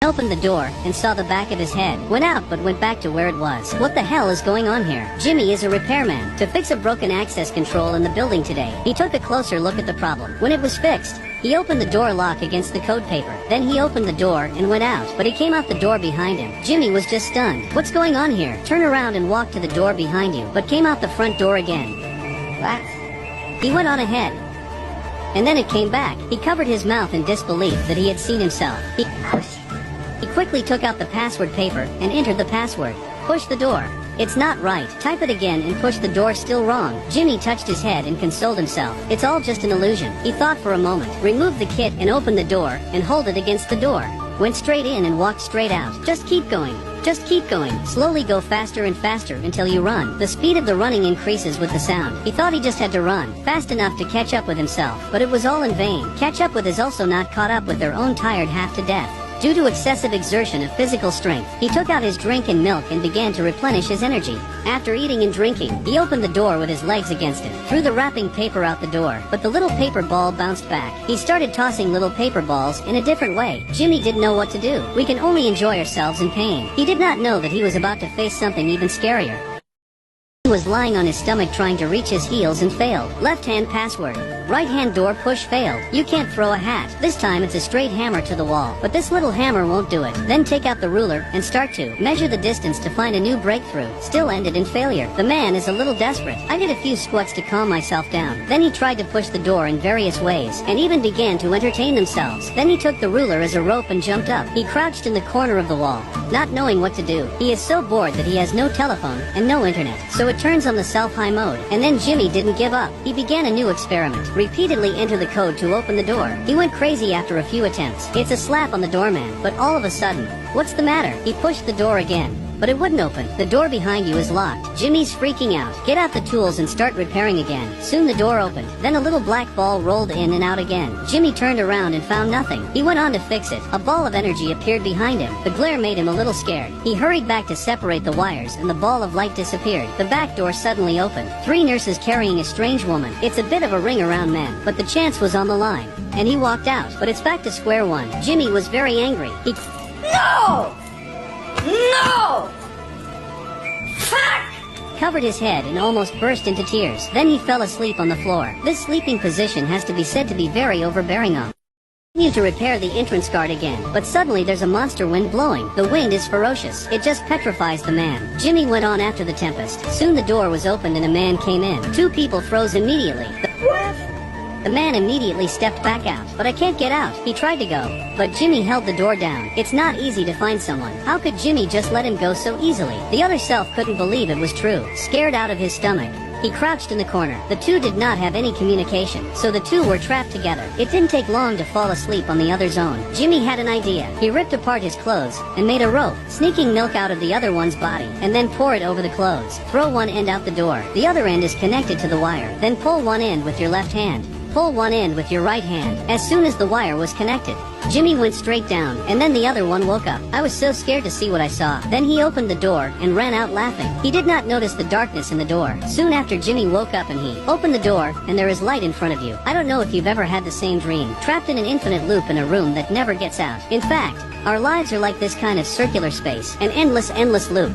Opened the door and saw the back of his head. Went out but went back to where it was. What the hell is going on here? Jimmy is a repairman to fix a broken access control in the building today. He took a closer look at the problem. When it was fixed, he opened the door lock against the code paper. Then he opened the door and went out, but he came out the door behind him. Jimmy was just stunned. What's going on here? Turn around and walk to the door behind you, but came out the front door again. What? He went on ahead, and then it came back. He covered his mouth in disbelief that he had seen himself. He quickly took out the password paper and entered the password. Push the door. It's not right. Type it again and push the door. Still wrong. Jimmy touched his head and consoled himself. It's all just an illusion. He thought for a moment, removed the kit and opened the door and hold it against the door. Went straight in and walked straight out. Just keep going. Just keep going. Slowly go faster and faster until you run. The speed of the running increases with the sound. He thought he just had to run fast enough to catch up with himself, but it was all in vain. Catch up with is also not caught up with their own tired half to death. Due to excessive exertion of physical strength, he took out his drink and milk and began to replenish his energy. After eating and drinking, he opened the door with his legs against it, threw the wrapping paper out the door, but the little paper ball bounced back. He started tossing little paper balls in a different way. Jimmy didn't know what to do. We can only enjoy ourselves in pain. He did not know that he was about to face something even scarier. He was lying on his stomach trying to reach his heels and failed. Left hand password. Right hand door push failed. You can't throw a hat. This time it's a straight hammer to the wall. But this little hammer won't do it. Then take out the ruler and start to measure the distance to find a new breakthrough. Still ended in failure. The man is a little desperate. I did a few squats to calm myself down. Then he tried to push the door in various ways and even began to entertain themselves. Then he took the ruler as a rope and jumped up. He crouched in the corner of the wall, not knowing what to do. He is so bored that he has no telephone and no internet. So it turns on the self-high mode. And then Jimmy didn't give up. He began a new experiment. Repeatedly enter the code to open the door. He went crazy after a few attempts. It's a slap on the doorman, but all of a sudden, what's the matter? He pushed the door again, but it wouldn't open. The door behind you is locked. Jimmy's freaking out. Get out the tools and start repairing again. Soon the door opened. Then a little black ball rolled in and out again. Jimmy turned around and found nothing. He went on to fix it. A ball of energy appeared behind him. The glare made him a little scared. He hurried back to separate the wires and the ball of light disappeared. The back door suddenly opened. 3 nurses carrying a strange woman. It's a bit of a ring around men, but the chance was on the line. And he walked out. But it's back to square one. Jimmy was very angry. No! No! Fuck! Covered his head and almost burst into tears. Then he fell asleep on the floor. This sleeping position has to be said to be very overbearing. Need to repair the entrance guard again, but suddenly there's a monster wind blowing. The wind is ferocious. It just petrifies the man. Jimmy went on after the tempest. Soon the door was opened and a man came in. 2 people froze immediately. The man immediately stepped back out. But I can't get out. He tried to go, but Jimmy held the door down. It's not easy to find someone. How could Jimmy just let him go so easily? The other self couldn't believe it was true. Scared out of his stomach, he crouched in the corner. The 2 did not have any communication, so the 2 were trapped together. It didn't take long to fall asleep on the other's own. Jimmy had an idea. He ripped apart his clothes and made a rope, sneaking milk out of the other one's body, and then pour it over the clothes. Throw one end out the door. The other end is connected to the wire. Then pull one end with your left hand. Pull one end with your right hand. As soon as the wire was connected, Jimmy went straight down, and then the other one woke up. I was so scared to see what I saw. Then he opened the door and ran out laughing. He did not notice the darkness in the door. Soon after, Jimmy woke up and he opened the door, and there is light in front of you. I don't know if you've ever had the same dream. Trapped in an infinite loop in a room that never gets out. In fact, our lives are like this kind of circular space, an endless loop.